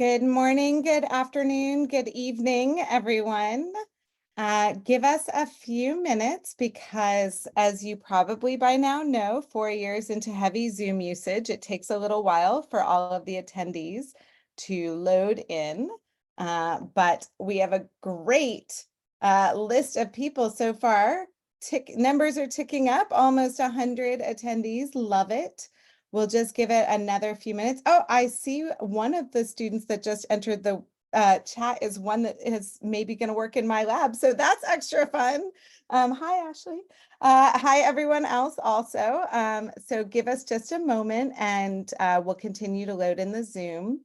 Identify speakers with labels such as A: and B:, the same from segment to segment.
A: Good morning, good afternoon, good evening, everyone. Give us a few minutes because, as you probably by now know, 4 years into heavy Zoom usage, it takes a little while for all of the attendees to load in. But we have a great list of people so far. Numbers are ticking up, almost 100 attendees. Love it. We'll just give it another few minutes. Oh, I see one of the students that just entered the chat is one that is maybe going to work in my lab. So that's extra fun. Hi, Ashley. Hi, everyone else also. So give us just a moment and we'll continue to load in the Zoom.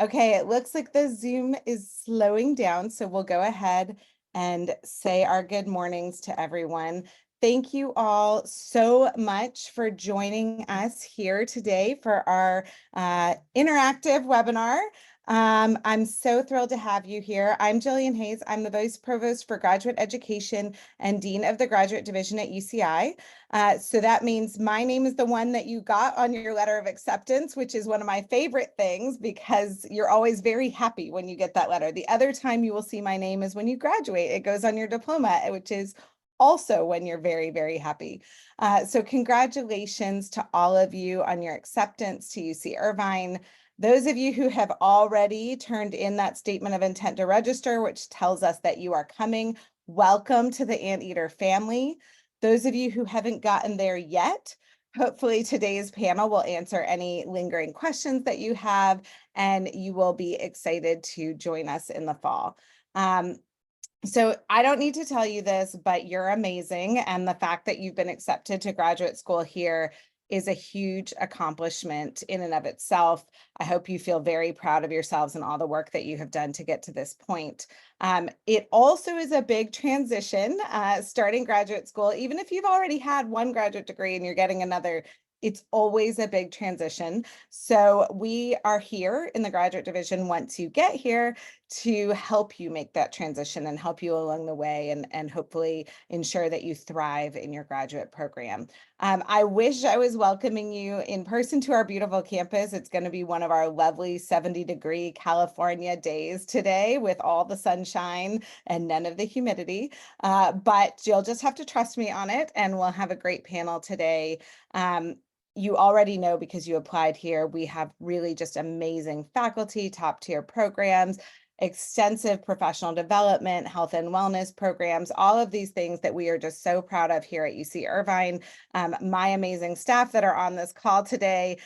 A: Okay, it looks like the Zoom is slowing down. So we'll go ahead and say our good mornings to everyone. Thank you all so much for joining us here today for our interactive webinar. I'm so thrilled to have you here. I'm Jillian Hayes. I'm the Vice Provost for Graduate Education and Dean of the Graduate Division at UCI. So that means my name is the one that you got on your letter of acceptance, which is one of my favorite things because you're always very happy when you get that letter. The other time you will see my name is when you graduate. It goes on your diploma, which is also when you're very, very happy. So congratulations to all of you on your acceptance to UC Irvine. Those of you who have already turned in that statement of intent to register, which tells us that you are coming, welcome to the Anteater family. Those of you who haven't gotten there yet, hopefully today's panel will answer any lingering questions that you have, and you will be excited to join us in the fall. So I don't need to tell you this, but you're amazing. And the fact that you've been accepted to graduate school here is a huge accomplishment in and of itself. I hope you feel very proud of yourselves and all the work that you have done to get to this point. It also is a big transition, starting graduate school. Even if you've already had one graduate degree and you're getting another, it's always a big transition. So we are here in the graduate division once you get here to help you make that transition and help you along the way and hopefully ensure that you thrive in your graduate program. I wish I was welcoming you in person to our beautiful campus. It's going to be one of our lovely 70-degree California days today with all the sunshine and none of the humidity. But you'll just have to trust me on it, and we'll have a great panel today. You already know because you applied here, we have really just amazing faculty, top tier programs, extensive professional development, health and wellness programs, all of these things that we are just so proud of here at UC Irvine. My amazing staff that are on this call today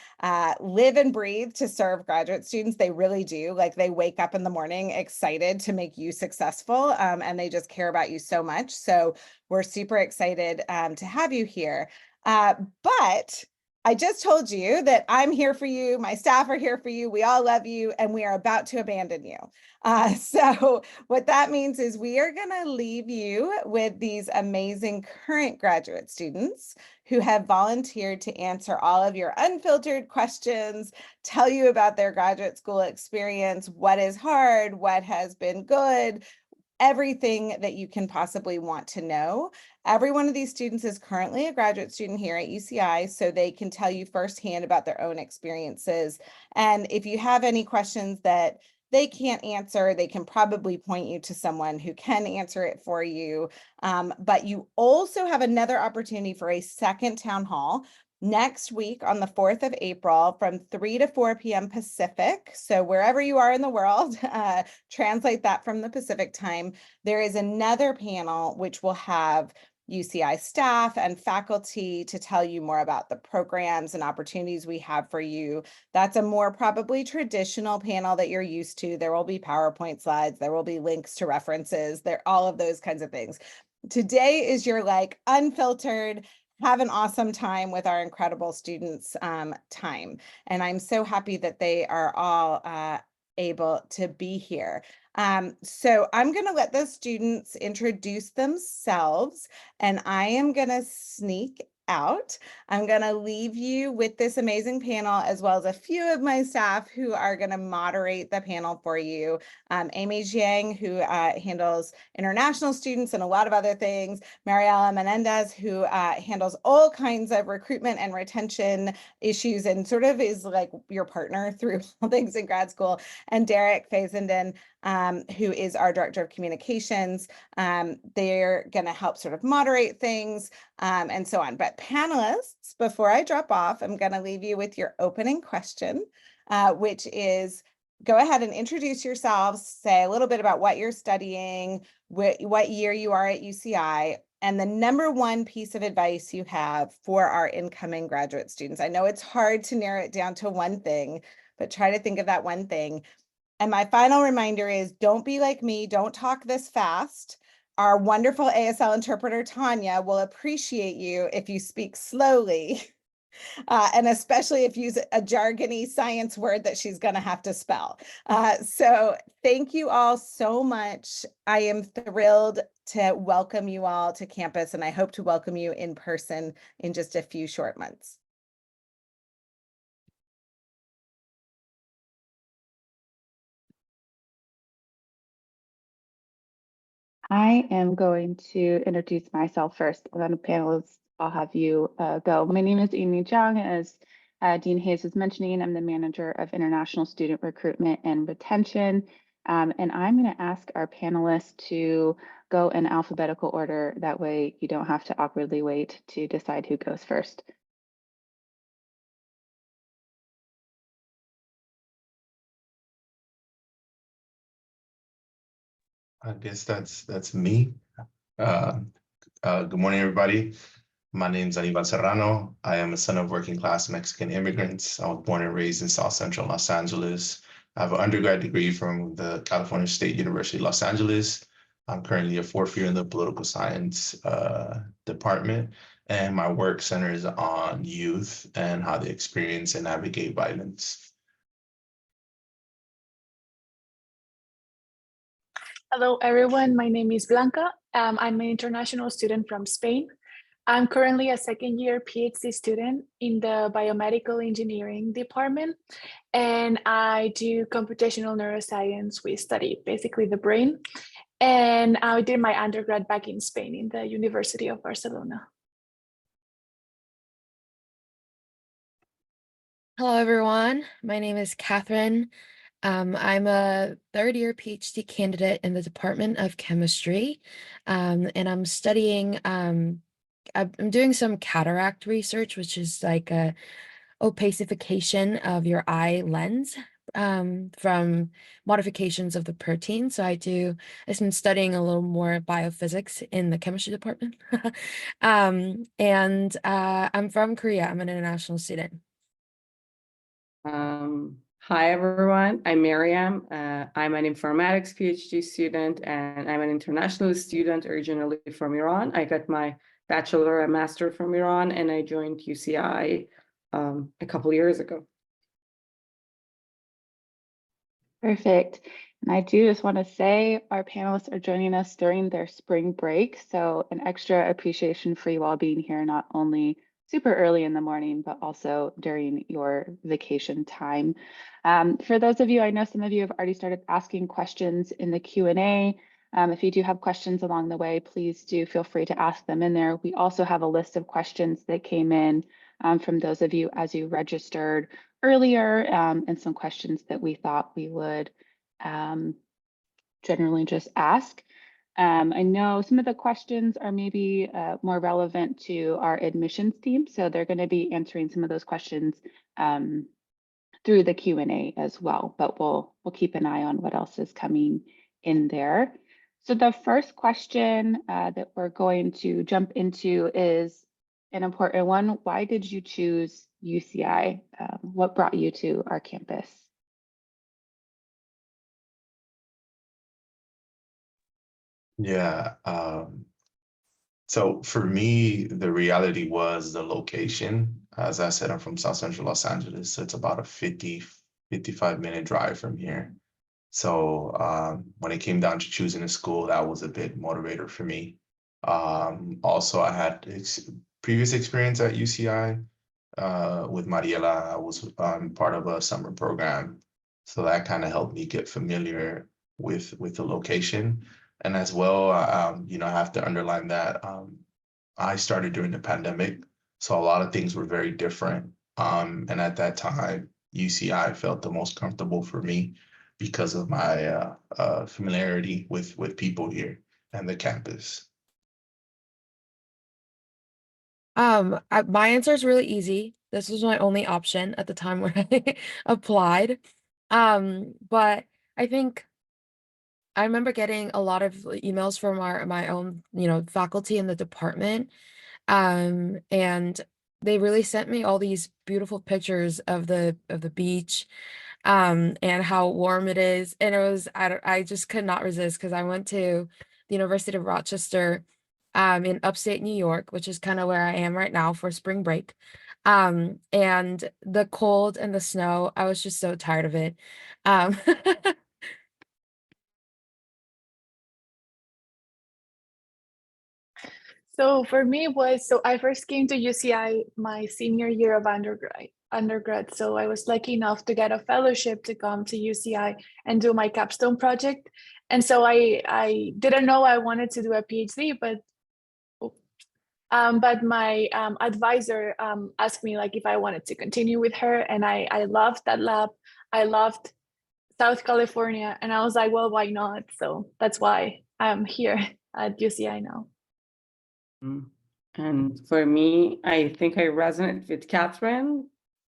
A: live and breathe to serve graduate students. They really do. Like, they wake up in the morning excited to make you successful, and they just care about you so much. So we're super excited to have you here. But I just told you that I'm here for you. My staff are here for you. We all love you, and we are about to abandon you. So what that means is we are going to leave you with these amazing current graduate students who have volunteered to answer all of your unfiltered questions, tell you about their graduate school experience, what is hard, what has been good, everything that you can possibly want to know. Every one of these students is currently a graduate student here at UCI, so they can tell you firsthand about their own experiences. And if you have any questions that they can't answer, they can probably point you to someone who can answer it for you. But you also have another opportunity for a second town hall next week on the 4th of April from 3 to 4 p.m. Pacific. So wherever you are in the world, translate that from the Pacific time. There is another panel which will have UCI staff and faculty to tell you more about the programs and opportunities we have for you. That's a more probably traditional panel that you're used to. There will be PowerPoint slides, there will be links to references, all of those kinds of things. Today is your like unfiltered, have an awesome time with our incredible students time. And I'm so happy that they are all able to be here. So I'm going to let the students introduce themselves, and I am going to sneak out. I'm going to leave you with this amazing panel, as well as a few of my staff who are going to moderate the panel for you. Amy Jiang, who handles international students and a lot of other things. Mariela Menendez, who handles all kinds of recruitment and retention issues and sort of is like your partner through all things in grad school. And Derek Fazenden, who is our director of communications. They're going to help sort of moderate things and so on. But panelists, before I drop off, I'm going to leave you with your opening question, which is, go ahead and introduce yourselves, say a little bit about what you're studying, what year you are at UCI, and the number one piece of advice you have for our incoming graduate students. I know it's hard to narrow it down to one thing, but try to think of that one thing. And my final reminder is, don't be like me, don't talk this fast. Our wonderful ASL interpreter, Tanya, will appreciate you if you speak slowly. And especially if you use a jargony science word that she's going to have to spell. So thank you all so much. I am thrilled to welcome you all to campus, and I hope to welcome you in person in just a few short months.
B: I am going to introduce myself first, and then the panelists, I'll have you go. My name is Amy Jiang. As Dean Hayes was mentioning, I'm the manager of international student recruitment and retention. And I'm going to ask our panelists to go in alphabetical order. That way you don't have to awkwardly wait to decide who goes first.
C: I guess that's me. Good morning, everybody. My name is Anibal Serrano. I am a son of working class Mexican immigrants. I was born and raised in South Central Los Angeles. I have an undergrad degree from the California State University, Los Angeles. I'm currently a fourth year in the political science department, and my work centers on youth and how they experience and navigate violence.
D: Hello, everyone. My name is Blanca. I'm an international student from Spain. I'm currently a second-year PhD student in the biomedical engineering department, and I do computational neuroscience. We study basically the brain, and I did my undergrad back in Spain in the University of Barcelona.
E: Hello, everyone. My name is Catherine. I'm a third-year PhD candidate in the Department of Chemistry, and I'm studying, I'm doing some cataract research, which is like a opacification of your eye lens from modifications of the protein. So I've been studying a little more biophysics in the chemistry department. And I'm from Korea. I'm an international student.
F: Hi, everyone. I'm Maryam. I'm an informatics PhD student, and I'm an international student originally from Iran. I got my bachelor and master from Iran, and I joined UCI a couple years ago.
B: Perfect. And I do just want to say our panelists are joining us during their spring break. So an extra appreciation for you all being here, not only super early in the morning, but also during your vacation time. For those of you, I know some of you have already started asking questions in the Q&A. If you do have questions along the way, please do feel free to ask them in there. We also have a list of questions that came in from those of you as you registered earlier, and some questions that we thought we would generally just ask. I know some of the questions are maybe more relevant to our admissions team, so they're going to be answering some of those questions through the Q&A as well, but we'll keep an eye on what else is coming in there. So the first question that we're going to jump into is an important one. Why did you choose UCI? What brought you to our campus?
C: Yeah. So for me, the reality was the location. As I said, I'm from South Central Los Angeles, so it's about a 55-minute drive from here. So when it came down to choosing a school, that was a big motivator for me. Also, I had previous experience at UCI. With Mariela, I was part of a summer program. So that kind of helped me get familiar with the location. And as well, you know, I have to underline that I started during the pandemic. So a lot of things were very different. And at that time, UCI felt the most comfortable for me because of my familiarity with people here and the campus.
E: My answer is really easy. This was my only option at the time when I applied. But I think I remember getting a lot of emails from my own, faculty in the department. And they really sent me all these beautiful pictures of the beach, and how warm it is. And it was, I just could not resist because I went to the University of Rochester, in upstate New York, which is kind of where I am right now for spring break. And the cold and the snow, I was just so tired of it. Um,
D: So for me so I first came to UCI my senior year of undergrad. So I was lucky enough to get a fellowship to come to UCI and do my capstone project. And so I didn't know I wanted to do a PhD, but my advisor asked me like if I wanted to continue with her, and I loved that lab. I loved South California, and I was like, well, why not? So that's why I'm here at UCI now.
F: And for me, I think I resonate with Catherine.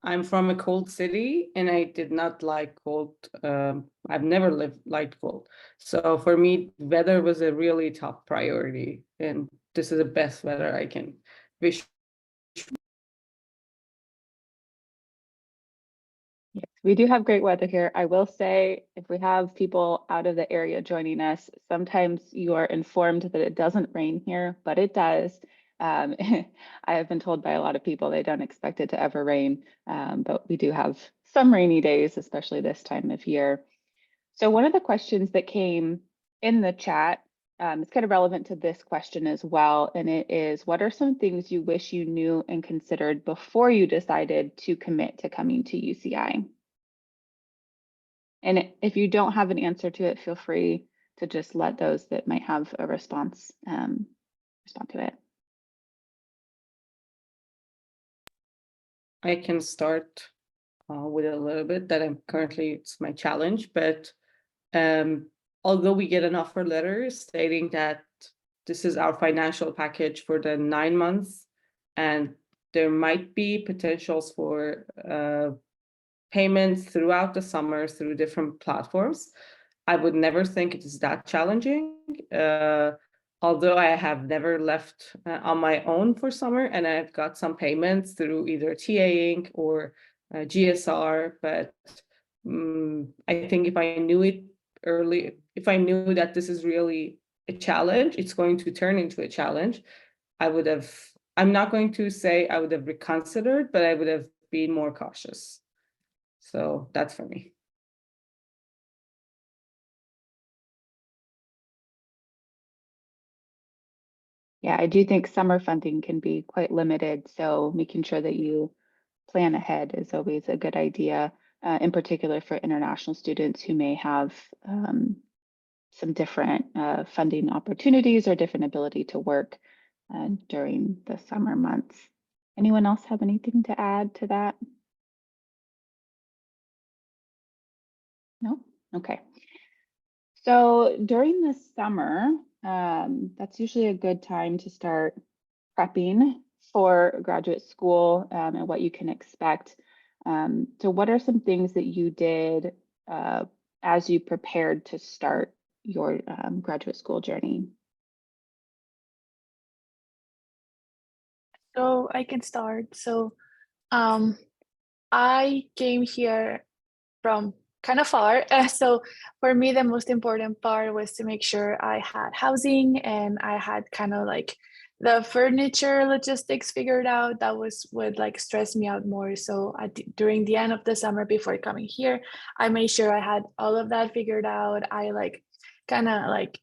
F: I'm from a cold city and I did not like cold. I've never liked cold. So for me, weather was a really top priority. And this is the best weather I can wish.
B: Yes, we do have great weather here. I will say, if we have people out of the area joining us, sometimes you are informed that it doesn't rain here, but it does. I have been told by a lot of people they don't expect it to ever rain, but we do have some rainy days, especially this time of year. So one of the questions that came in the chat is kind of relevant to this question as well, and it is, what are some things you wish you knew and considered before you decided to commit to coming to UCI? And if you don't have an answer to it, feel free to just let those that might have a response respond to it.
F: I can start with a little bit that it's my challenge, but although we get an offer letter stating that this is our financial package for the 9 months, and there might be potentials for payments throughout the summer through different platforms, I would never think it is that challenging. Although I have never left on my own for summer, and I've got some payments through either TAing or GSR, but I think if I knew it early, if I knew that this is really a challenge, it's going to turn into a challenge, I'm not going to say I would have reconsidered, but I would have been more cautious. So that's for me.
B: Yeah, I do think summer funding can be quite limited, so making sure that you plan ahead is always a good idea, in particular for international students who may have some different funding opportunities or different ability to work during the summer months. Anyone else have anything to add to that? No? Okay. So during the summer, that's usually a good time to start prepping for graduate school and what you can expect. So what are some things that you did as you prepared to start your graduate school journey?
D: So I can start. So I came here from kind of far. So for me, the most important part was to make sure I had housing and I had kind of like the furniture logistics figured out. That would like stress me out more. So during the end of the summer before coming here, I made sure I had all of that figured out. I like kind of like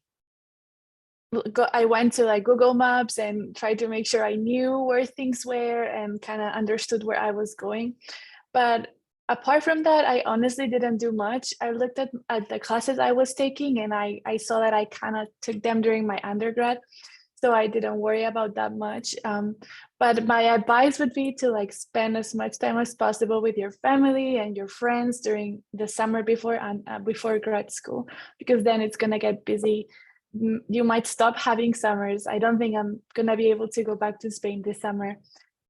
D: I went to like Google Maps and tried to make sure I knew where things were and kind of understood where I was going. But apart from that, I honestly didn't do much. I looked at the classes I was taking, and I saw that I kind of took them during my undergrad. So I didn't worry about that much. But my advice would be to like spend as much time as possible with your family and your friends during the summer before grad school, because then it's gonna get busy. You might stop having summers. I don't think I'm gonna be able to go back to Spain this summer.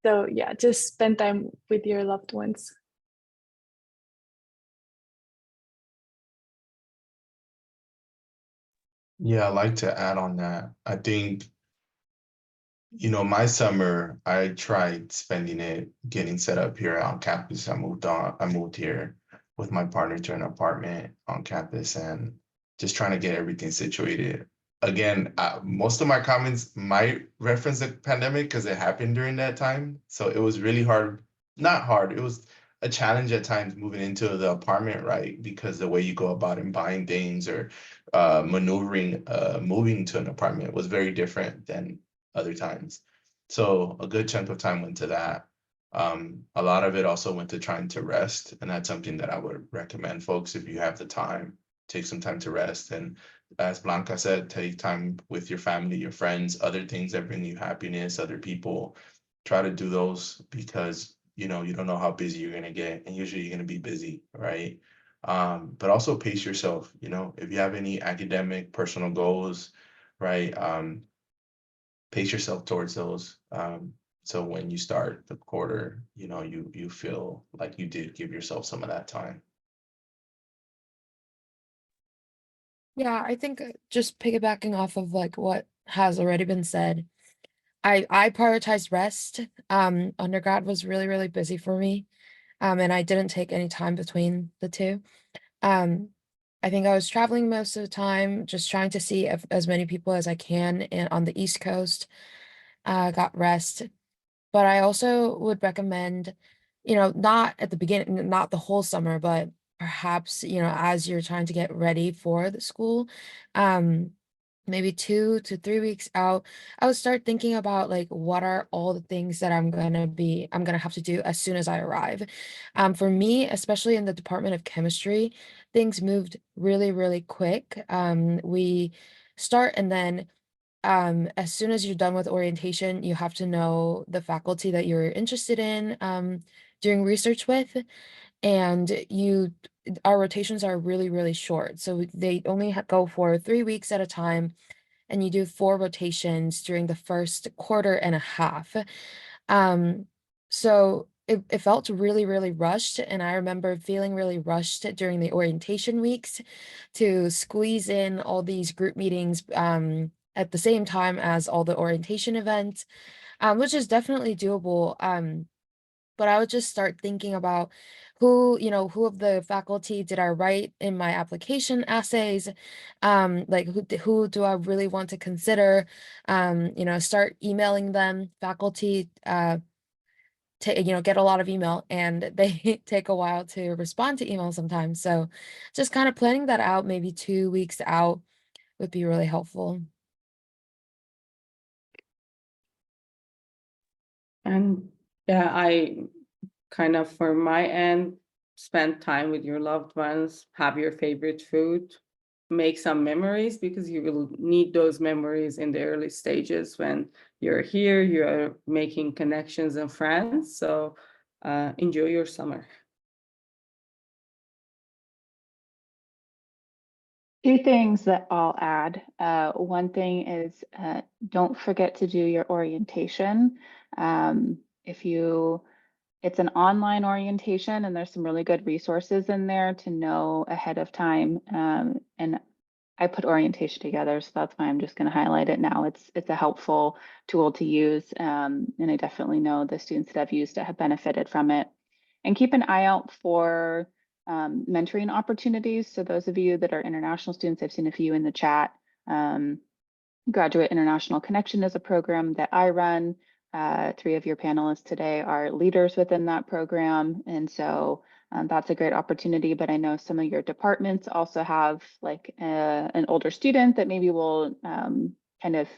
D: So yeah, just spend time with your loved ones.
C: Yeah, I'd like to add on that. I think, my summer, I tried spending it getting set up here on campus. I moved here with my partner to an apartment on campus and just trying to get everything situated. Again, most of my comments might reference the pandemic because it happened during that time. So it was really hard, not hard, it was a challenge at times moving into the apartment, right? Because the way you go about and buying things or maneuvering, moving to an apartment was very different than other times. So a good chunk of time went to that. A lot of it also went to trying to rest, and that's something that I would recommend folks if you have the time, take some time to rest. And as Blanca said, take time with your family, your friends, other things that bring you happiness, other people. Try to do those because you don't know how busy you're gonna get, and usually you're gonna be busy, right? But also pace yourself. If you have any academic, personal goals, right? Pace yourself towards those. So when you start the quarter, you feel like you did give yourself some of that time.
E: Yeah, I think just piggybacking off of like what has already been said, I prioritized rest. Undergrad was really, really busy for me. And I didn't take any time between the two. Um, I think I was traveling most of the time, just trying to see as many people as I can on the East Coast. Got rest. But I also would recommend, not at the beginning, not the whole summer, but perhaps, as you're trying to get ready for the school, um, maybe 2 to 3 weeks out, I would start thinking about like what are all the things that I'm gonna have to do as soon as I arrive. For me, especially in the Department of Chemistry, things moved really, really quick. We start and then as soon as you're done with orientation, you have to know the faculty that you're interested in doing research with. And our rotations are really, really short. So they only go for 3 weeks at a time, and you do 4 rotations during the first quarter and a half. Um, so it felt really, really rushed. And I remember feeling really rushed during the orientation weeks to squeeze in all these group meetings at the same time as all the orientation events, which is definitely doable. But I would just start thinking about who of the faculty did I write in my application essays? Like who do I really want to consider? Start emailing them. Faculty get a lot of email, and they take a while to respond to email sometimes. So just kind of planning that out, maybe 2 weeks out would be really helpful.
F: And yeah, I kind of, for my end, spend time with your loved ones, have your favorite food, make some memories, because you will need those memories in the early stages when you're here, you're making connections and friends. So enjoy your summer.
B: Two things that I'll add. One thing is don't forget to do your orientation. It's an online orientation, and there's some really good resources in there to know ahead of time. And I put orientation together, so that's why I'm just going to highlight it now. It's a helpful tool to use, and I definitely know the students that have used it have benefited from it. And keep an eye out for mentoring opportunities. So those of you that are international students, I've seen a few in the chat. Graduate International Connection is a program that I run. 3 of your panelists today are leaders within that program. And so that's a great opportunity, but I know some of your departments also have like an older student that maybe will kind of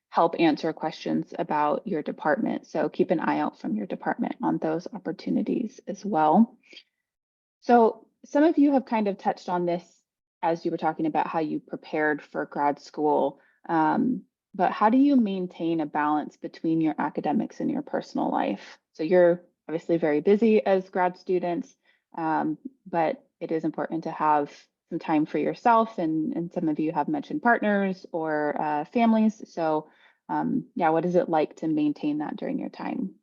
B: help answer questions about your department. So keep an eye out from your department on those opportunities as well. So some of you have kind of touched on this as you were talking about how you prepared for grad school, but how do you maintain a balance between your academics and your personal life? So you're obviously very busy as grad students, but it is important to have some time for yourself, and some of you have mentioned partners or families. So yeah, what is it like to maintain that during your time?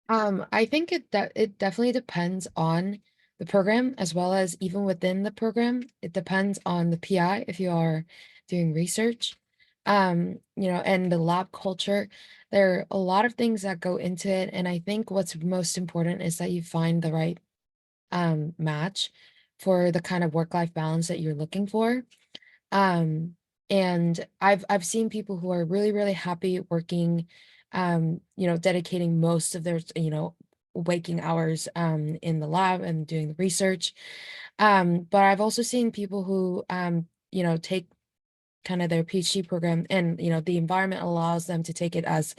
E: I think it definitely depends on the program, as well as even within the program, it depends on the PI if you are doing research. You know, and the lab culture. There are a lot of things that go into it, and I think what's most important is that you find the right match for the kind of work-life balance that you're looking for. And I've seen people who are really, really happy working, you know, dedicating most of their, you know, waking hours in the lab and doing the research. But I've also seen people who you know, take kind of their PhD program, and you know, the environment allows them to take it as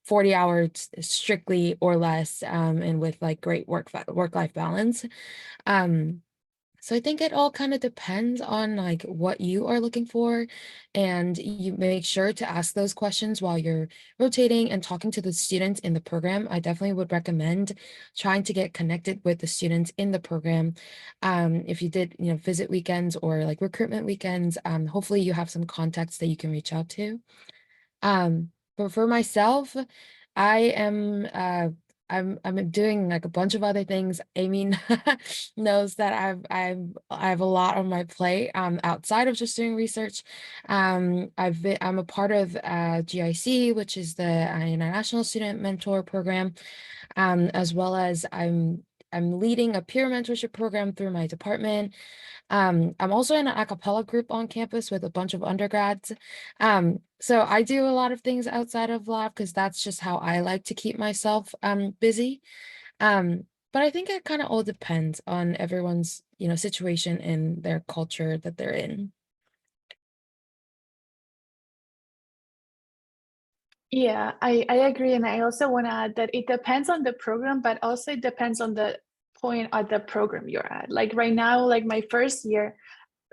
E: 40 hours strictly or less, and with like great work-life balance. Um, so I think it all kind of depends on like what you are looking for, and you make sure to ask those questions while you're rotating and talking to the students in the program. I definitely would recommend trying to get connected with the students in the program. If you did, you know, visit weekends or like recruitment weekends, hopefully you have some contacts that you can reach out to. But for myself, I am I'm doing like a bunch of other things. Amy knows that I have a lot on my plate outside of just doing research. I'm a part of GIC, which is the International Student Mentor Program, as well as I'm leading a peer mentorship program through my department. I'm also in an a cappella group on campus with a bunch of undergrads. So I do a lot of things outside of lab because that's just how I like to keep myself busy. But I think it kind of all depends on everyone's, you know, situation and their culture that they're in.
D: Yeah, I agree. And I also want to add that it depends on the program, but also it depends on the point of the program you're at. Like right now, like my first year,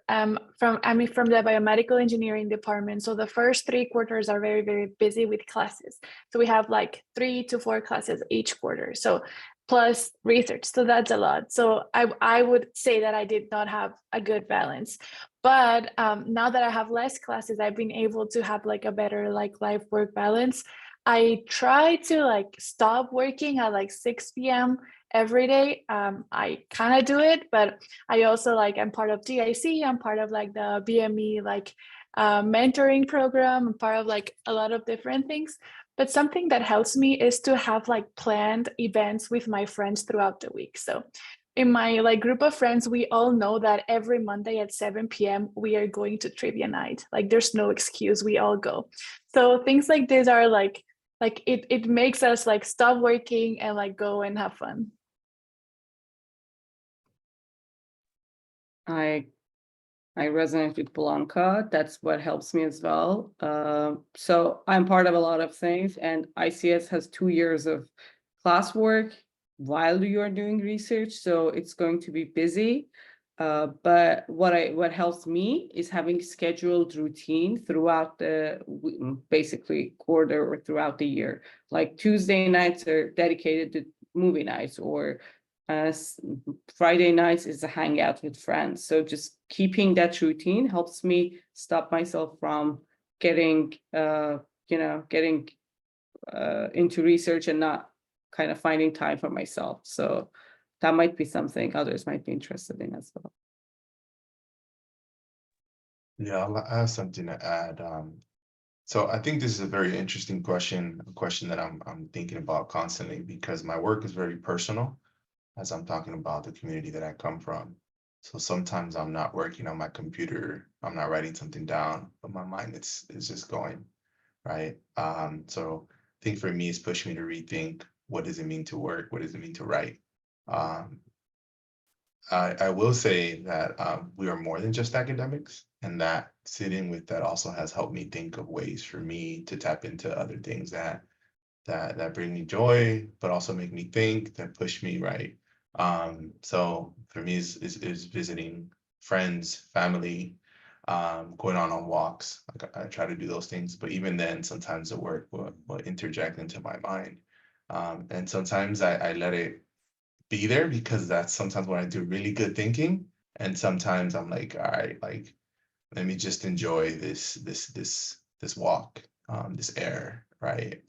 D: I'm from the biomedical engineering department. So the first 3 quarters are very, very busy with classes. So we have like 3 to 4 classes each quarter. So plus research. So that's a lot. So I would say that I did not have a good balance. But now that I have less classes, I've been able to have like a better like life work balance. I try to like stop working at like 6 p.m. every day. I kind of do it, but I also like I'm part of GIC. I'm part of like the BME like mentoring program. I'm part of like a lot of different things. But something that helps me is to have like planned events with my friends throughout the week. So in my like group of friends, we all know that every Monday at 7 p.m. we are going to trivia night. Like there's no excuse, we all go. So things like this are like it makes us like stop working and like go and have fun.
F: I resonate with Blanca. That's what helps me as well. So I'm part of a lot of things, and ICS has 2 years of classwork while you are doing research, so it's going to be busy. But what helps me is having scheduled routine throughout the basically quarter or throughout the year. Like Tuesday nights are dedicated to movie nights, or Friday nights is a hangout with friends. So just keeping that routine helps me stop myself from getting into research and not kind of finding time for myself. So that might be something others might be interested in as well.
C: Yeah, I have something to add. So I think this is a very interesting question, a question that I'm thinking about constantly, because my work is very personal as I'm talking about the community that I come from. So sometimes I'm not working on my computer, I'm not writing something down, but my mind is just going, right? So I think for me, it's pushed me to rethink, what does it mean to work? What does it mean to write? I will say that we are more than just academics, and that sitting with that also has helped me think of ways for me to tap into other things that bring me joy, but also make me think, that push me right. So for me is visiting friends, family, going on walks. Like I try to do those things, but even then, sometimes the work will interject into my mind. And sometimes I let it be there because that's sometimes when I do really good thinking. And sometimes I'm like, all right, like let me just enjoy this walk, this air, right?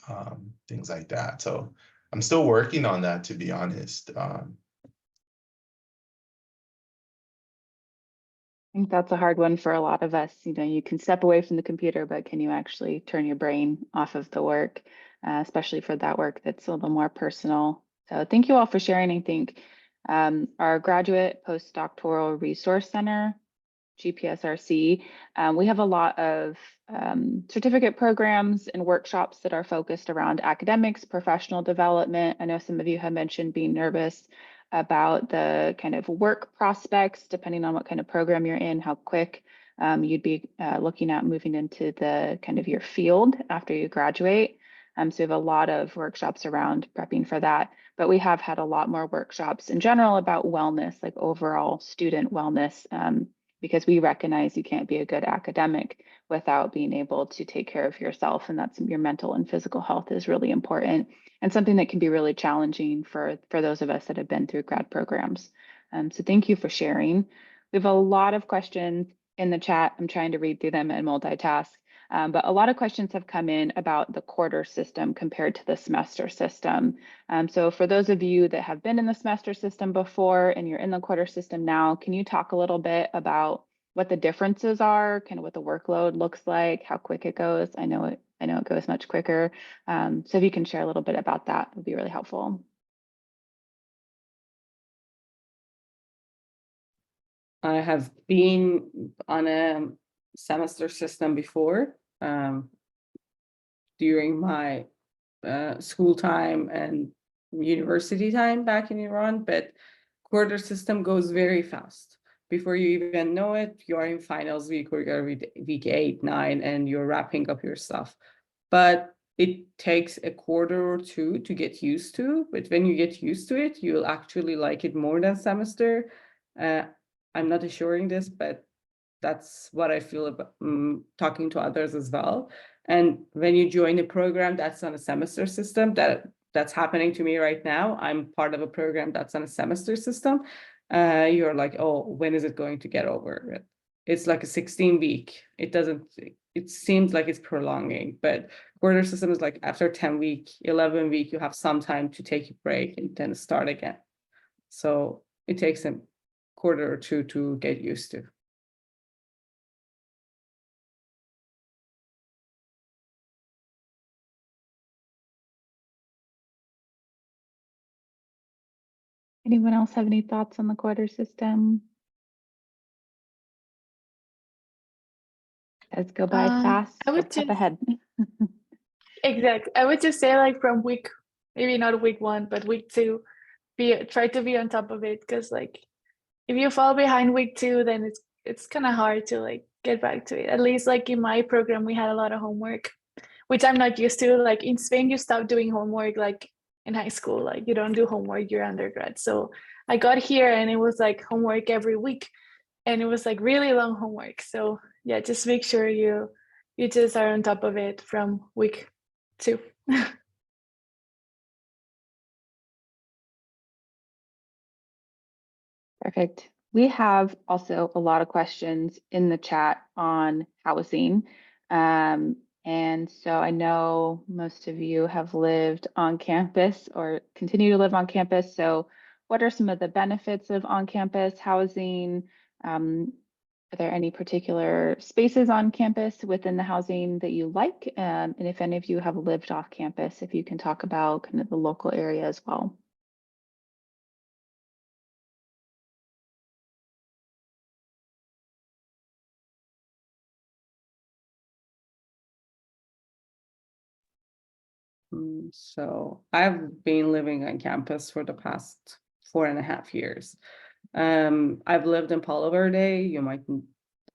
C: Things like that. So I'm still working on that, to be honest.
B: I think that's a hard one for a lot of us. You know, you can step away from the computer, but can you actually turn your brain off of the work, especially for that work that's a little more personal? So thank you all for sharing. I think our graduate postdoctoral resource center, GPSRC, we have a lot of certificate programs and workshops that are focused around academics, professional development. I know some of you have mentioned being nervous about the kind of work prospects, depending on what kind of program you're in, how quick you'd be looking at moving into the kind of your field after you graduate. So we have a lot of workshops around prepping for that, but we have had a lot more workshops in general about wellness, like overall student wellness, because we recognize you can't be a good academic without being able to take care of yourself. And that's your mental and physical health is really important and something that can be really challenging for those of us that have been through grad programs. So thank you for sharing. We have a lot of questions in the chat. I'm trying to read through them and multitask. But a lot of questions have come in about the quarter system compared to the semester system. So for those of you that have been in the semester system before and you're in the quarter system now, can you talk a little bit about what the differences are, kind of what the workload looks like, how quick it goes? I know it goes much quicker. So if you can share a little bit about that, it would be really helpful.
F: I have been on a semester system before, during my school time and university time back in Iran, but quarter system goes very fast. Before you even know it, you are in finals week or you're week 8, 9, and you're wrapping up your stuff. But it takes a quarter or two to get used to. But when you get used to it, you'll actually like it more than semester. I'm not assuring this, but that's what I feel about talking to others as well. And when you join a program that's on a semester system, that's happening to me right now. I'm part of a program that's on a semester system. You're like, oh, when is it going to get over? It's like a 16-week. It seems like it's prolonging, but quarter system is like after 10 week, 11 week, you have some time to take a break and then start again. So it takes a quarter or two to get used to.
B: Anyone else have any thoughts on the quarter system? Let's go by fast.
D: I would
B: Up
D: just
B: ahead.
D: exactly. I would just say like from week, maybe not week 1, but week 2, try to be on top of it, because like if you fall behind week 2, then it's kind of hard to like get back to it. At least like in my program, we had a lot of homework, which I'm not used to. Like in Spain, you stop doing homework like in high school. Like you don't do homework, you're undergrad. So I got here and it was like homework every week, and it was like really long homework. So yeah, just make sure you just are on top of it from week 2.
B: Perfect. We have also a lot of questions in the chat on housing. And so I know most of you have lived on campus or continue to live on campus. So what are some of the benefits of on-campus housing? Are there any particular spaces on campus within the housing that you like? And if any of you have lived off campus, if you can talk about kind of the local area as well.
F: So I've been living on campus for the past 4.5 years. I've lived in Palo Verde. You might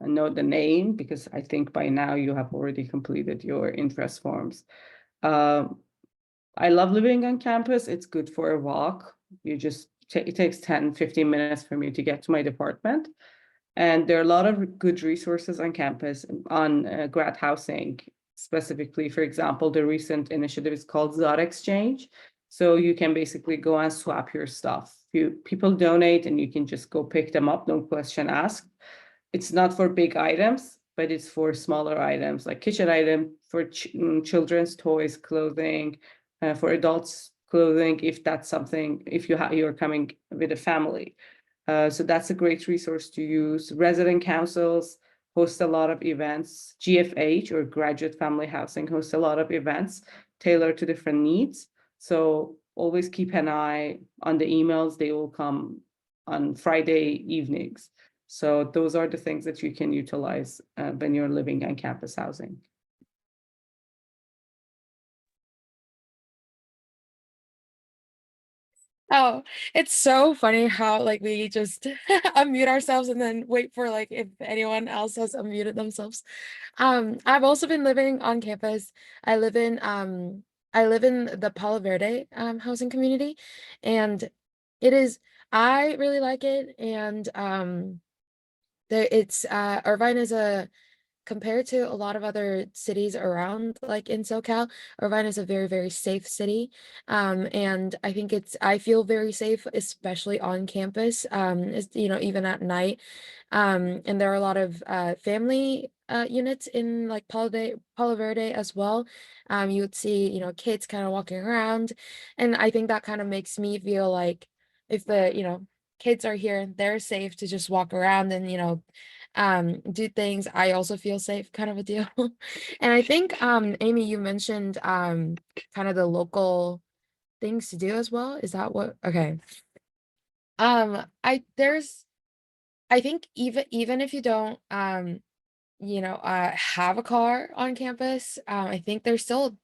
F: know the name because I think by now you have already completed your interest forms. I love living on campus. It's good for a walk. It takes 10-15 minutes for me to get to my department. And there are a lot of good resources on campus on grad housing. Specifically, for example, the recent initiative is called Zot Exchange. So you can basically go and swap your stuff. People donate and you can just go pick them up, no question asked. It's not for big items, but it's for smaller items like kitchen item, for children's toys, clothing, for adults clothing, if that's something, if you're coming with a family. So that's a great resource to use. Resident councils host a lot of events. GFH, or Graduate Family Housing, hosts a lot of events tailored to different needs. So always keep an eye on the emails. They will come on Friday evenings. So those are the things that you can utilize when you're living on campus housing.
E: Oh, it's so funny how like we just unmute ourselves and then wait for like if anyone else has unmuted themselves. I've also been living on campus. I live in the Palo Verde housing community, and I really like it. And Irvine is compared to a lot of other cities around, like in SoCal, Irvine is a very, very safe city. And I think I feel very safe, especially on campus, even at night. And there are a lot of family units in like Palo Verde as well. You would see, kids kind of walking around. And I think that kind of makes me feel like if the kids are here, they're safe to just walk around and, do things. I also feel safe, kind of a deal. And I think Amy, you mentioned kind of the local things to do as well. Is that what? Okay. I think even if you don't have a car on campus, I think there's still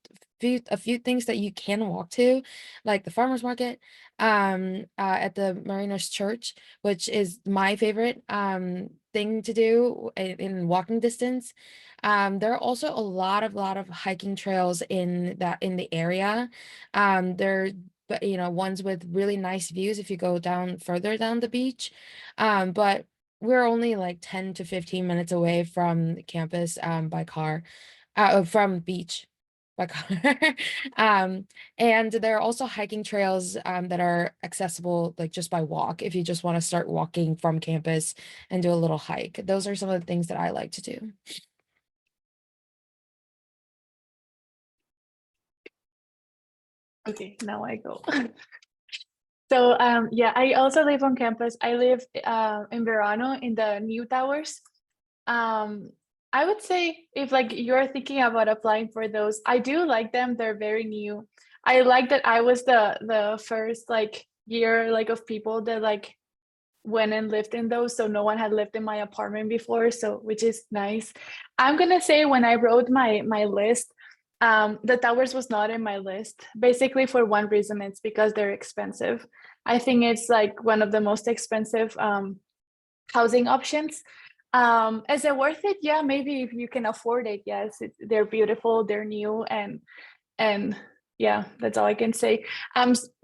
E: a few things that you can walk to, like the farmers market, at the Mariners Church, which is my favorite thing to do in walking distance. There are also a lot of hiking trails in the area. But ones with really nice views if you go further down the beach. But we're only like 10 to 15 minutes away from the campus by car, from beach by car. And there are also hiking trails that are accessible like just by walk if you just want to start walking from campus and do a little hike. Those are some of the things that I like to do.
D: Okay, now I go. So yeah, I also live on campus. I live in Verano in the new towers. I would say if like you're thinking about applying for those, I do like them. They're very new. I like that I was the first like year like of people that like went and lived in those. So no one had lived in my apartment before, so which is nice. I'm gonna say when I wrote my list, the towers was not in my list, basically for one reason. It's because they're expensive. I think it's like one of the most expensive housing options. Is it worth it? Yeah, maybe if you can afford it. Yes, they're beautiful, they're new, and yeah, that's all I can say.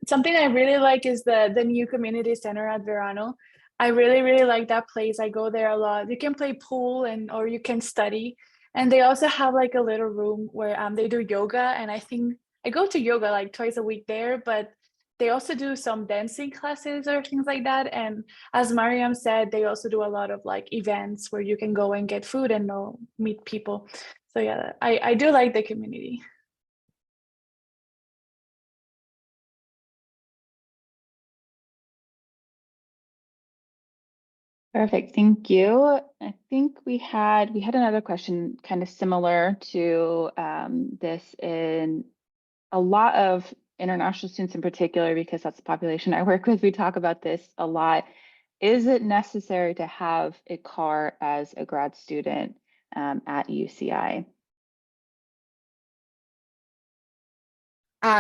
D: Something I really like is the new community center at Verano. I really like that place. I go there a lot. You can play pool or you can study. And they also have like a little room where they do yoga. And I think I go to yoga like twice a week there, but they also do some dancing classes or things like that. And as Maryam said, they also do a lot of like events where you can go and get food and meet people. So yeah, I do like the community.
B: Perfect, thank you. I think we had another question kind of similar to this in a lot of international students in particular, because that's the population I work with. We talk about this a lot. Is it necessary to have a car as a grad student at UCI?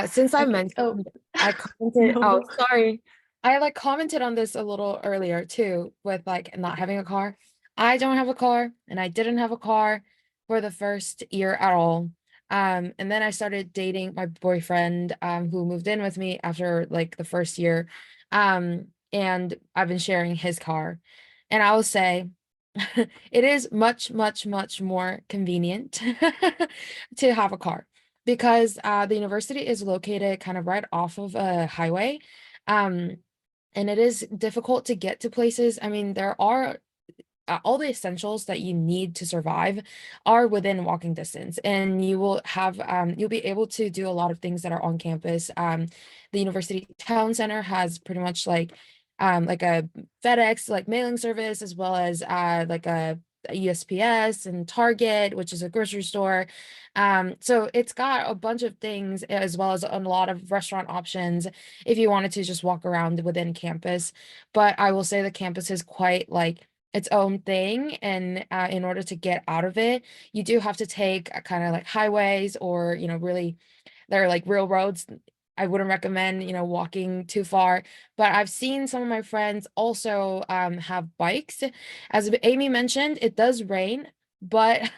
E: Since I
D: Okay.
E: mentioned,
D: Oh.
E: I commented.
D: No.
E: Oh, sorry. I like commented on this a little earlier too, with like not having a car. I don't have a car, and I didn't have a car for the first year at all. And then I started dating my boyfriend, who moved in with me after like the first year. And I've been sharing his car. And I will say it is much, much, much more convenient to have a car because the university is located kind of right off of a highway. Um, and it is difficult to get to places. I mean, there are all the essentials that you need to survive are within walking distance, and you will have you'll be able to do a lot of things that are on campus. The university town center has pretty much like a FedEx like mailing service, as well as like a USPS and Target, which is a grocery store. So it's got a bunch of things, as well as a lot of restaurant options if you wanted to just walk around within campus. But I will say the campus is quite like its own thing, and in order to get out of it, you do have to take a kind of like highways, or really there are like real roads. I wouldn't recommend walking too far, but I've seen some of my friends also have bikes. As Amy mentioned, it does rain, but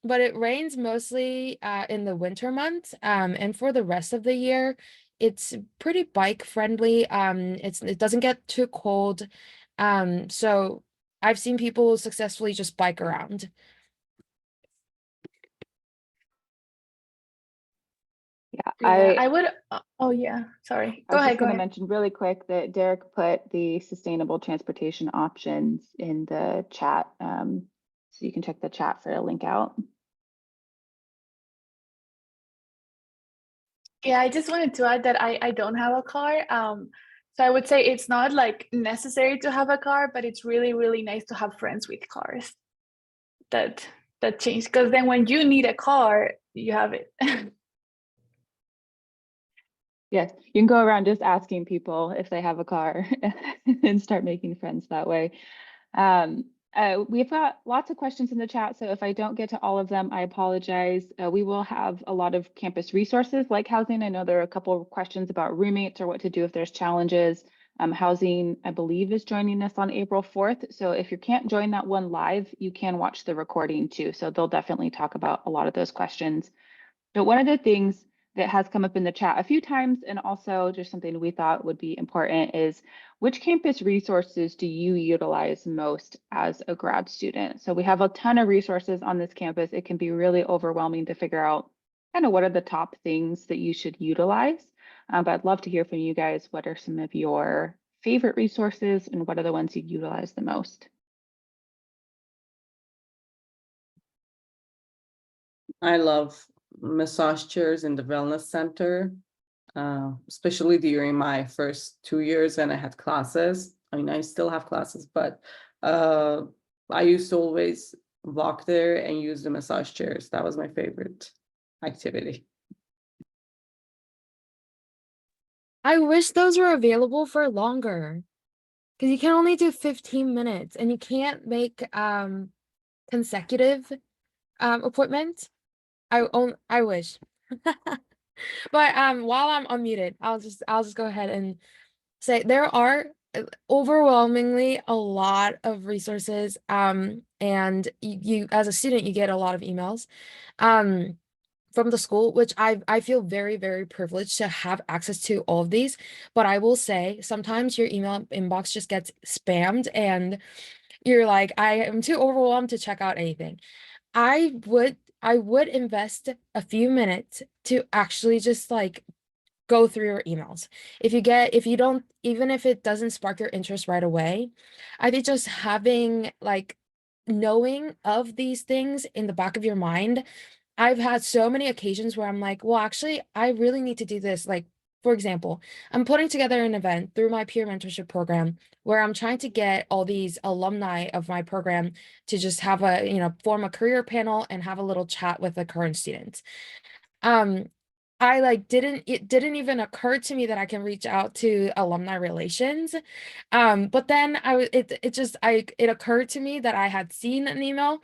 E: but it rains mostly in the winter months, and for the rest of the year it's pretty bike friendly. It doesn't get too cold, so I've seen people successfully just bike around.
B: Yeah,
D: Yeah, I would. Oh yeah, sorry.
B: I
D: Go
B: was
D: ahead.
B: just
D: Go
B: going to
D: ahead.
B: mention really quick that Derek put the sustainable transportation options in the chat. So you can check the chat for a link out.
D: Yeah, I just wanted to add that I don't have a car. So I would say it's not like necessary to have a car, but it's really, really nice to have friends with cars. That change, because then when you need a car, you have it.
B: Yes, you can go around just asking people if they have a car and start making friends that way. We've got lots of questions in the chat, so if I don't get to all of them, I apologize. We will have a lot of campus resources like housing. I know there are a couple of questions about roommates or what to do if there's challenges. Housing, I believe, is joining us on April 4th. So if you can't join that one live, you can watch the recording too. So they'll definitely talk about a lot of those questions. But one of the things that has come up in the chat a few times, and also just something we thought would be important, is which campus resources do you utilize most as a grad student? So we have a ton of resources on this campus. It can be really overwhelming to figure out kind of what are the top things that you should utilize. But I'd love to hear from you guys. What are some of your favorite resources, and what are the ones you utilize the most?
F: I love massage chairs in the wellness center, especially during my first 2 years when I had classes. I mean, I still have classes, but I used to always walk there and use the massage chairs. That was my favorite activity.
E: I wish those were available for longer, because you can only do 15 minutes and you can't make consecutive appointments. I wish. But while I'm unmuted, I'll just go ahead and say there are overwhelmingly a lot of resources, and you as a student you get a lot of emails from the school, which I feel very, very privileged to have access to all of these. But I will say sometimes your email inbox just gets spammed and you're like, I am too overwhelmed to check out anything. I would invest a few minutes to actually just like go through your emails. If you don't, even if it doesn't spark your interest right away, I think just having like knowing of these things in the back of your mind. I've had so many occasions where I'm like, well, actually, I really need to do this. Like, for example, I'm putting together an event through my peer mentorship program where I'm trying to get all these alumni of my program to just have form a career panel and have a little chat with the current students. It didn't even occur to me that I can reach out to alumni relations. But then it occurred to me that I had seen an email,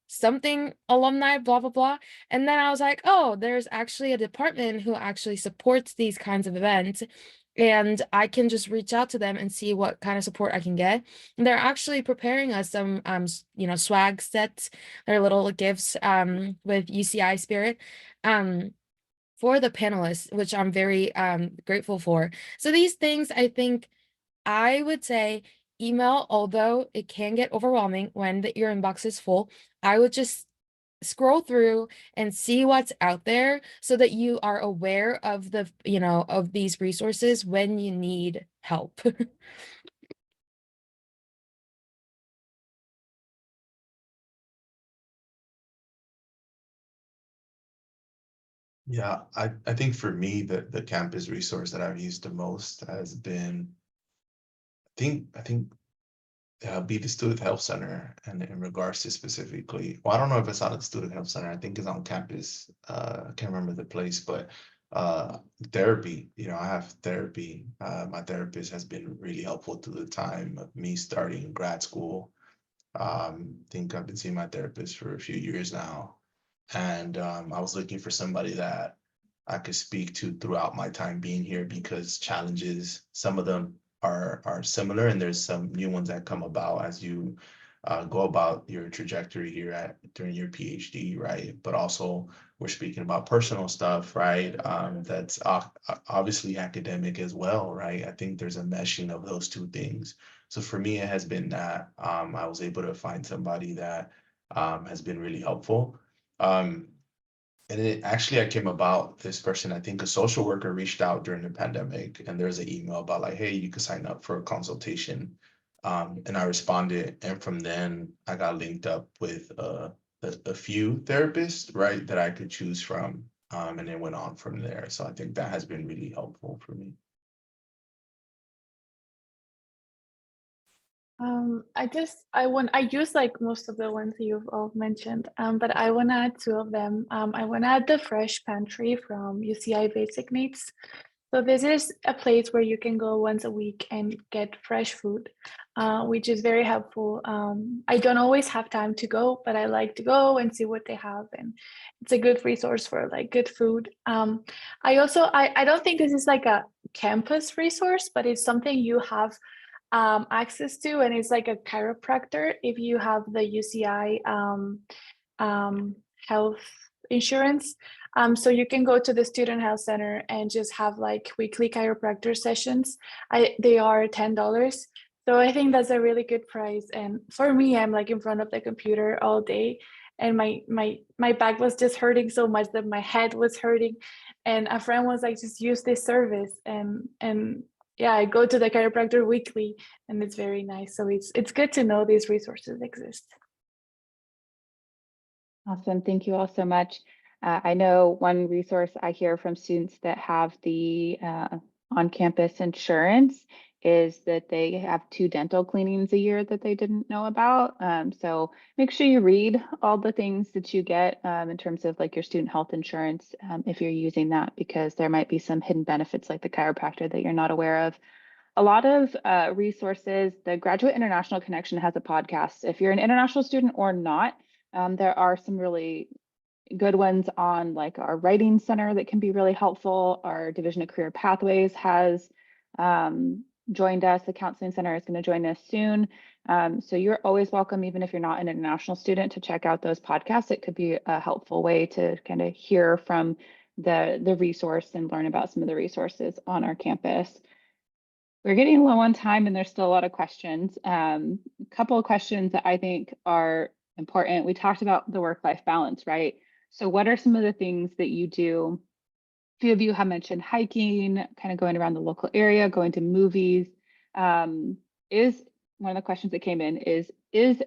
E: something alumni, blah, blah, blah. And then I was like, oh, there's actually a department who actually supports these kinds of events. and I can just reach out to them and see what kind of support I can get. And they're actually preparing us some swag sets, their little gifts with UCI spirit for the panelists, which I'm very grateful for. So these things, I think I would say email, although it can get overwhelming when your inbox is full, I would just scroll through and see what's out there so that you are aware of the, of these resources when you need help.
C: Yeah, I think for me, the campus resource that I've used the most has been, I think be the Student Health Center, and in regards to specifically, well, I don't know if it's on the Student Health Center, I think it's on campus. I can't remember the place, but therapy, I have therapy. My therapist has been really helpful through the time of me starting grad school. I think I've been seeing my therapist for a few years now. And I was looking for somebody that I could speak to throughout my time being here, because challenges, some of them are similar, and there's some new ones that come about as you go about your trajectory here during your PhD, right? But also we're speaking about personal stuff, right? That's obviously academic as well, right? I think there's a meshing of those two things. So for me, it has been that I was able to find somebody that has been really helpful. And I came about this person, I think a social worker reached out during the pandemic, and there's an email about like, hey, you can sign up for a consultation. And I responded, and from then I got linked up with a few therapists, right, that I could choose from. And it went on from there. So I think that has been really helpful for me.
D: I use like most of the ones you've all mentioned, but I want to add two of them. I want to add the Fresh Pantry from UCI Basic Needs. So this is a place where you can go once a week and get fresh food, which is very helpful. I don't always have time to go, but I like to go and see what they have, and it's a good resource for like good food. I don't think this is like a campus resource, but it's something you have access to, and it's like a chiropractor if you have the UCI health insurance. So you can go to the Student Health Center and just have like weekly chiropractor sessions. They are $10. So I think that's a really good price. And for me, I'm like in front of the computer all day, and my back was just hurting so much that my head was hurting. And a friend was like, just use this service, and yeah, I go to the chiropractor weekly, and it's very nice. So it's good to know these resources exist.
B: Awesome. Thank you all so much. I know one resource I hear from students that have the on-campus insurance is that they have 2 dental cleanings a year that they didn't know about. So make sure you read all the things that you get in terms of like your student health insurance if you're using that, because there might be some hidden benefits like the chiropractor that you're not aware of. A lot of resources, the Graduate International Connection has a podcast. If you're an international student or not, there are some really good ones on like our writing center that can be really helpful. Our Division of Career Pathways has joined us. The Counseling Center is going to join us soon. So you're always welcome, even if you're not an international student, to check out those podcasts. It could be a helpful way to kind of hear from the resource and learn about some of the resources on our campus. We're getting low on time and there's still a lot of questions. A couple of questions that I think are important. We talked about the work-life balance, right? So what are some of the things that you do? A few of you have mentioned hiking, kind of going around the local area, going to movies. Is one of the questions that came in is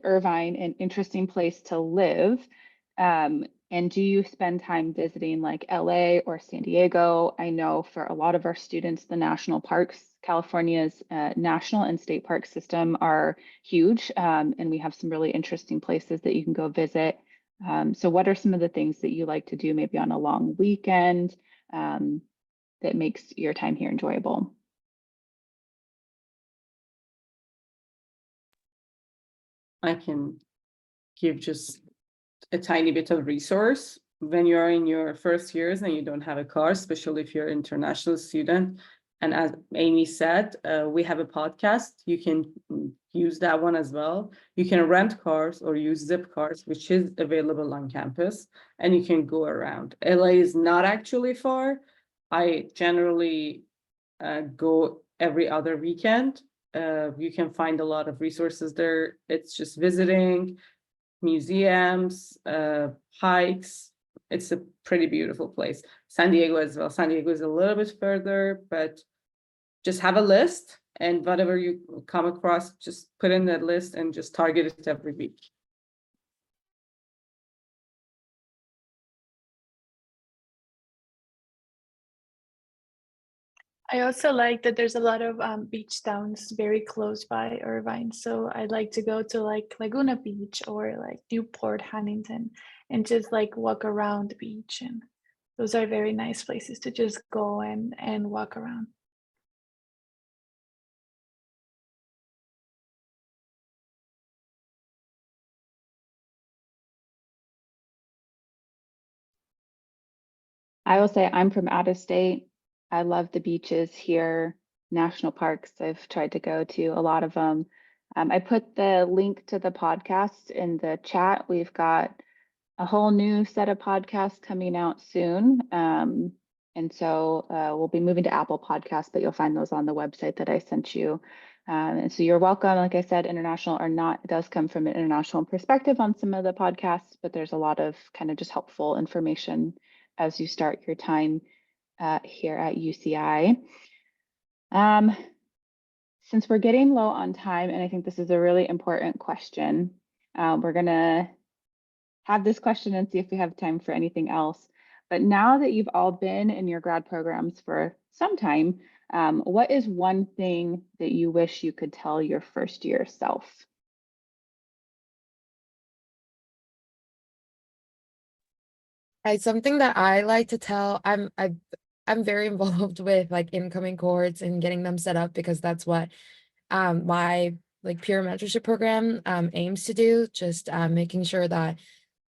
B: Irvine an interesting place to live? And do you spend time visiting like LA or San Diego? I know for a lot of our students, the national parks, California's national and state park system are huge, and we have some really interesting places that you can go visit. So what are some of the things that you like to do maybe on a long weekend that makes your time here enjoyable?
F: I can give just a tiny bit of resource. When you're in your first years and you don't have a car, especially if you're an international student, And as Amy said, we have a podcast. You can use that one as well. You can rent cars or use Zip cars, which is available on campus, and you can go around. LA is not actually far. I generally go every other weekend. You can find a lot of resources there. It's just visiting, museums, hikes. It's a pretty beautiful place. San Diego as well. San Diego is a little bit further, but just have a list, and whatever you come across, just put in that list and just target it every week.
D: I also like that there's a lot of beach towns very close by Irvine. So I like to go to like Laguna Beach or like Newport, Huntington, and just like walk around the beach. And those are very nice places to just go and walk around.
B: I will say I'm from out of state. I love the beaches here, national parks. I've tried to go to a lot of them. I put the link to the podcast in the chat. We've got a whole new set of podcasts coming out soon. And so we'll be moving to Apple Podcasts, but you'll find those on the website that I sent you. And so you're welcome. Like I said, international or not, it does come from an international perspective on some of the podcasts, but there's a lot of kind of just helpful information as you start your time here at UCI. Since we're getting low on time, and I think this is a really important question, we're gonna have this question and see if we have time for anything else. But now that you've all been in your grad programs for some time, what is one thing that you wish you could tell your first year self?
E: Something that I like to tell, I'm very involved with like incoming cohorts and getting them set up, because that's what my like peer mentorship program aims to do, just making sure that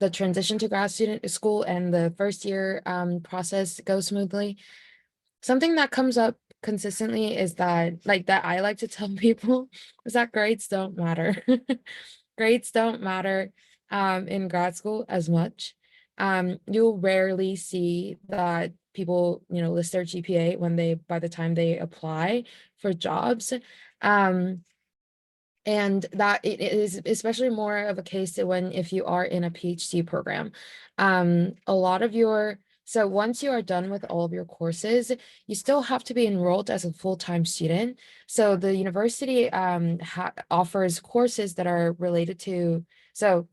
E: the transition to grad student school and the first year process goes smoothly. Something that comes up consistently is that I like to tell people is that grades don't matter. Grades don't matter in grad school as much. You'll rarely see that people, list their GPA by the time they apply for jobs. And that it is especially more of a case if you are in a PhD program. So once you are done with all of your courses, you still have to be enrolled as a full-time student. So the university offers courses that are related to, so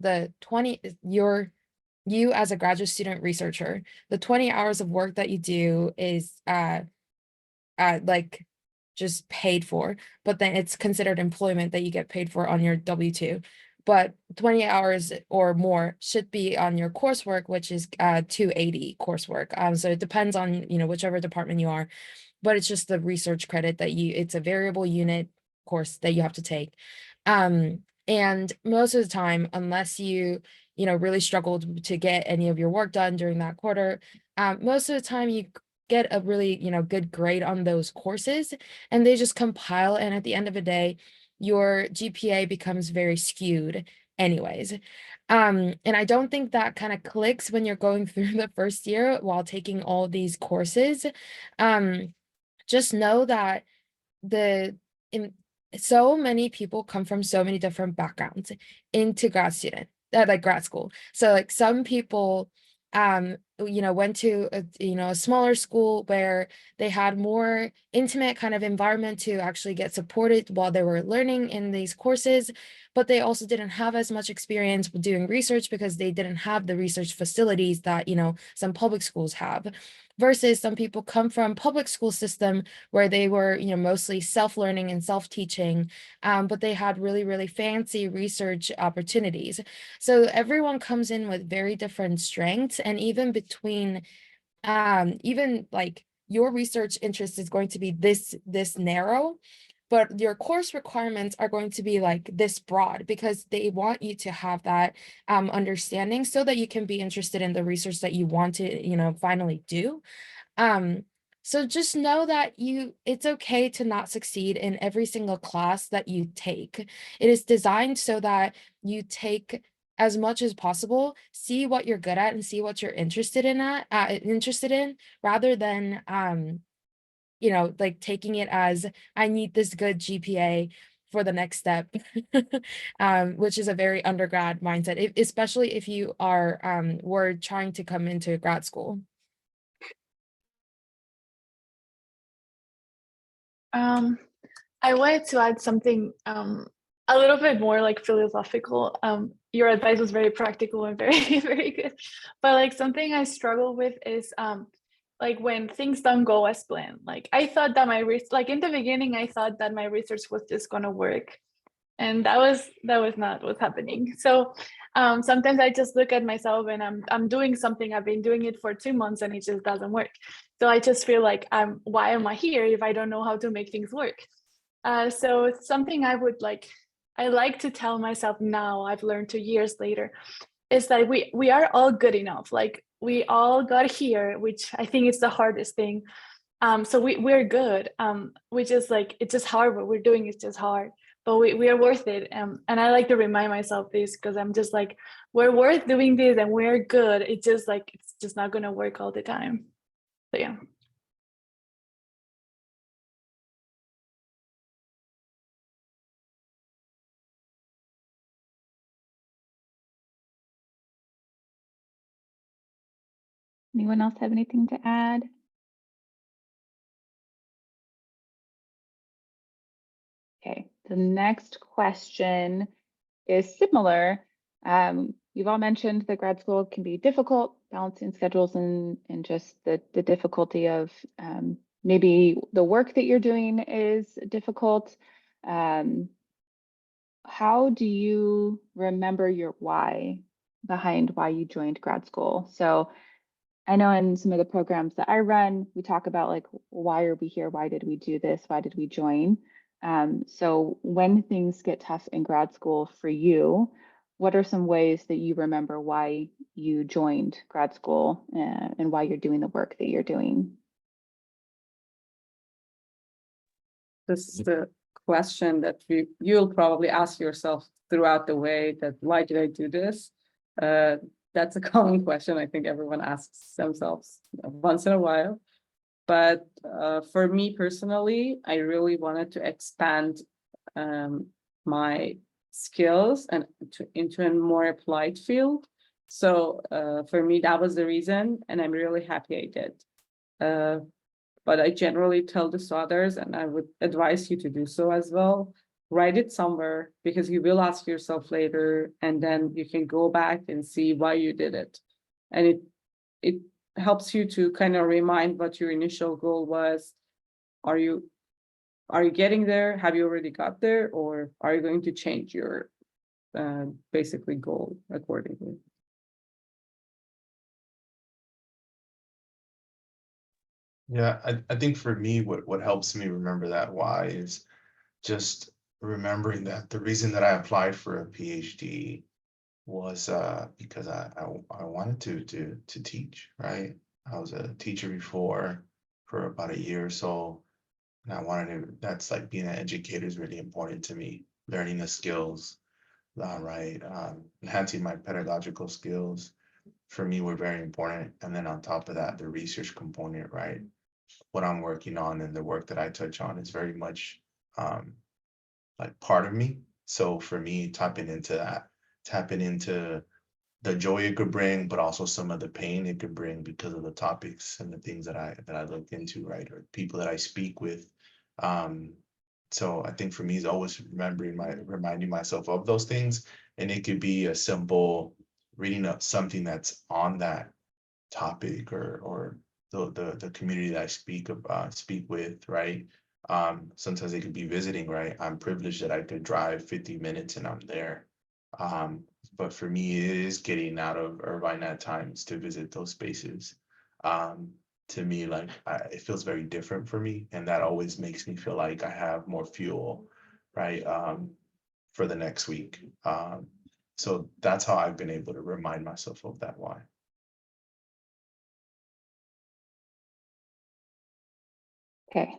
E: you as a graduate student researcher, the 20 hours of work that you do is like just paid for, but then it's considered employment that you get paid for on your W-2. But 20 hours or more should be on your coursework, which is 280 coursework. So it depends on, whichever department you are, but it's just the research credit it's a variable unit course that you have to take. And most of the time, unless you really struggled to get any of your work done during that quarter, most of the time you get a really, good grade on those courses, and they just compile. And at the end of the day, your GPA becomes very skewed anyways. And I don't think that kind of clicks when you're going through the first year while taking all these courses. Just know that so many people come from so many different backgrounds into grad school. So like some people went to a smaller school where they had more intimate kind of environment to actually get supported while they were learning in these courses, but they also didn't have as much experience doing research because they didn't have the research facilities that some public schools have. Versus some people come from public school system where they were mostly self-learning and self-teaching, but they had really, really fancy research opportunities. So everyone comes in with very different strengths, and even between even like your research interest is going to be this narrow, but your course requirements are going to be like this broad, because they want you to have that understanding so that you can be interested in the research that you want to finally do. So just know that it's okay to not succeed in every single class that you take. It is designed so that you take as much as possible, see what you're good at and see what you're interested in, rather than like taking it as I need this good GPA for the next step, which is a very undergrad mindset, especially if you are were trying to come into grad school.
D: I wanted to add something a little bit more like philosophical. Your advice was very practical and very, very good. But like something I struggle with is like when things don't go as planned. Like I thought that like in the beginning, I thought that my research was just gonna work. And that was not what's happening. So sometimes I just look at myself and I'm doing something. I've been doing it for 2 months and it just doesn't work. So I just feel like why am I here if I don't know how to make things work? So it's something I like to tell myself now, I've learned 2 years later, is that we are all good enough. Like we all got here, which I think is the hardest thing. So we're good. We just like, it's just hard, what we're doing is just hard, but we are worth it. And I like to remind myself this because I'm just like, we're worth doing this and we're good. It's just not gonna work all the time. So yeah.
B: Anyone else have anything to add? Okay, the next question is similar. You've all mentioned that grad school can be difficult, balancing schedules and just the difficulty of maybe the work that you're doing is difficult. How do you remember your why behind why you joined grad school? So I know in some of the programs that I run, we talk about like, why are we here? Why did we do this? Why did we join? So when things get tough in grad school for you, what are some ways that you remember why you joined grad school and why you're doing the work that you're doing?
F: This is the question that you'll probably ask yourself throughout the way, that why did I do this? That's a common question I think everyone asks themselves once in a while. But for me personally, I really wanted to expand my skills and into a more applied field. So for me, that was the reason, and I'm really happy I did. But I generally tell this to others, and I would advise you to do so as well. Write it somewhere, because you will ask yourself later, and then you can go back and see why you did it. And it helps you to kind of remind what your initial goal was. Are you getting there? Have you already got there? Or are you going to change your basically goal accordingly?
C: Yeah, I think for me, what helps me remember that why is just remembering that the reason that I applied for a PhD was because I wanted to teach, right? I was a teacher before for about a year or so, and I wanted to, that's like being an educator is really important to me, learning the skills, right? Enhancing my pedagogical skills for me were very important. And then on top of that, the research component, right? What I'm working on and the work that I touch on is very much like part of me. So for me, tapping into the joy it could bring, but also some of the pain it could bring because of the topics and the things that I looked into, right? Or people that I speak with. So I think for me is always reminding myself of those things. And it could be a simple reading up something that's on that topic or the community that I speak with, right? Sometimes they could be visiting, right? I'm privileged that I could drive 50 minutes and I'm there. But for me, it is getting out of Irvine at times to visit those spaces. To me, like it feels very different for me, and that always makes me feel like I have more fuel, right? For the next week. So that's how I've been able to remind myself of that why.
B: Okay,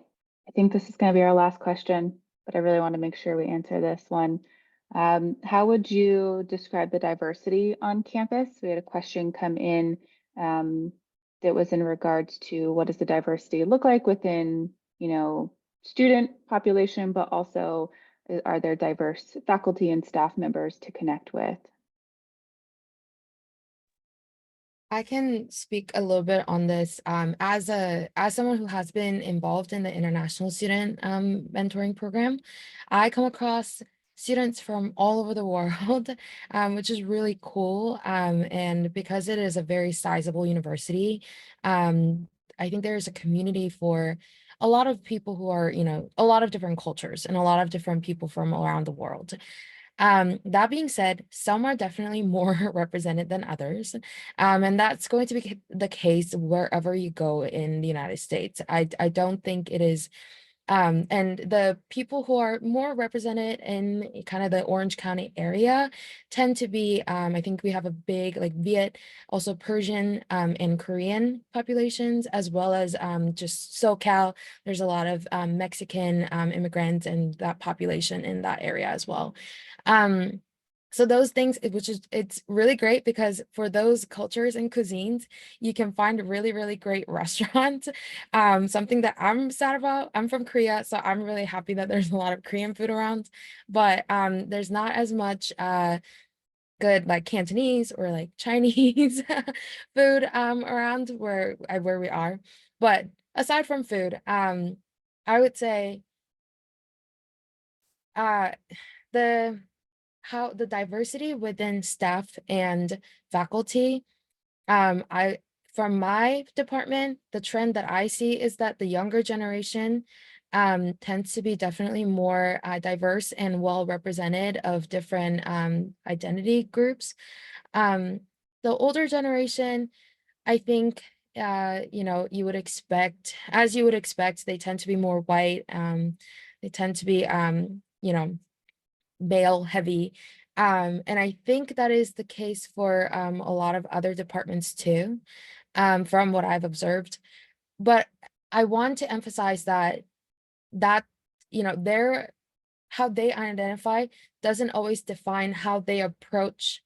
B: I think this is going to be our last question, but I really want to make sure we answer this one. How would you describe the diversity on campus? We had a question come in that was in regards to what does the diversity look like within, student population, but also are there diverse faculty and staff members to connect with?
E: I can speak a little bit on this. As someone who has been involved in the international student mentoring program, I come across students from all over the world, which is really cool. And because it is a very sizable university, I think there's a community for a lot of people who are, a lot of different cultures and a lot of different people from around the world. That being said, some are definitely more represented than others. And that's going to be the case wherever you go in the United States. I don't think it is, and the people who are more represented in kind of the Orange County area tend to be, I think we have a big like Viet, also Persian and Korean populations, as well as just SoCal. There's a lot of Mexican immigrants and that population in that area as well. So those things, it's really great because for those cultures and cuisines, you can find really, really great restaurants. Something that I'm sad about, I'm from Korea, so I'm really happy that there's a lot of Korean food around, but there's not as much good like Cantonese or like Chinese food around where we are. But aside from food, I would say how the diversity within staff and faculty, from my department, the trend that I see is that the younger generation tends to be definitely more diverse and well represented of different identity groups. The older generation, I think, you would expect, as you would expect, they tend to be more white. They tend to be, male heavy. And I think that is the case for a lot of other departments too, from what I've observed. But I want to emphasize that their how they identify doesn't always define how they approach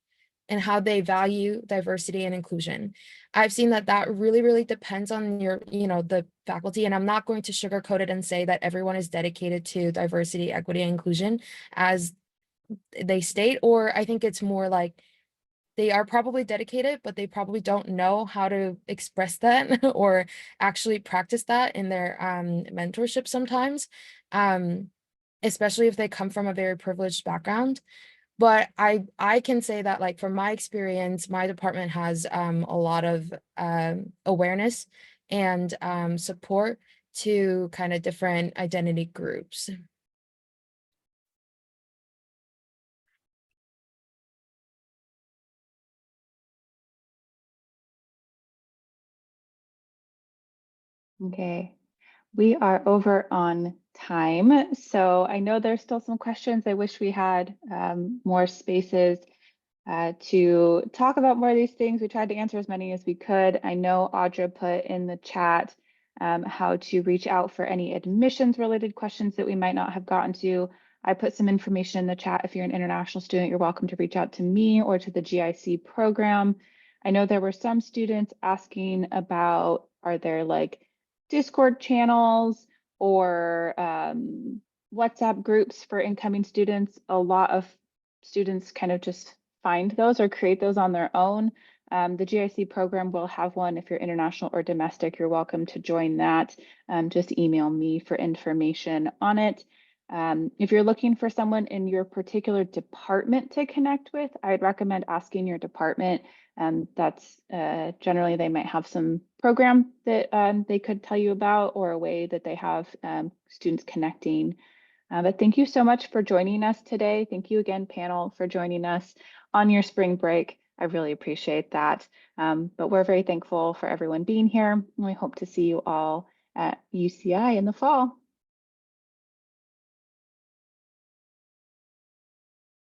E: and how they value diversity and inclusion. I've seen that really, really depends on the faculty, and I'm not going to sugarcoat it and say that everyone is dedicated to diversity, equity, and inclusion as they state, or I think it's more like they are probably dedicated, but they probably don't know how to express that or actually practice that in their mentorship sometimes, especially if they come from a very privileged background. But I can say that, like, from my experience, my department has a lot of awareness and support to kind of different identity groups.
B: Okay, we are over on time. So I know there's still some questions. I wish we had more spaces to talk about more of these things. We tried to answer as many as we could. I know Audra put in the chat how to reach out for any admissions related questions that we might not have gotten to. I put some information in the chat. If you're an international student, you're welcome to reach out to me or to the GIC program. I know there were some students asking about, are there like Discord channels or WhatsApp groups for incoming students? A lot of students kind of just find those or create those on their own. The GIC program will have one. If you're international or domestic, you're welcome to join that. Just email me for information on it. If you're looking for someone in your particular department to connect with, I'd recommend asking your department. That's generally they might have some program that they could tell you about or a way that they have students connecting. But thank you so much for joining us today. Thank you again, panel, for joining us on your spring break. I really appreciate that. But we're very thankful for everyone being here, and we hope to see you all at UCI in the fall.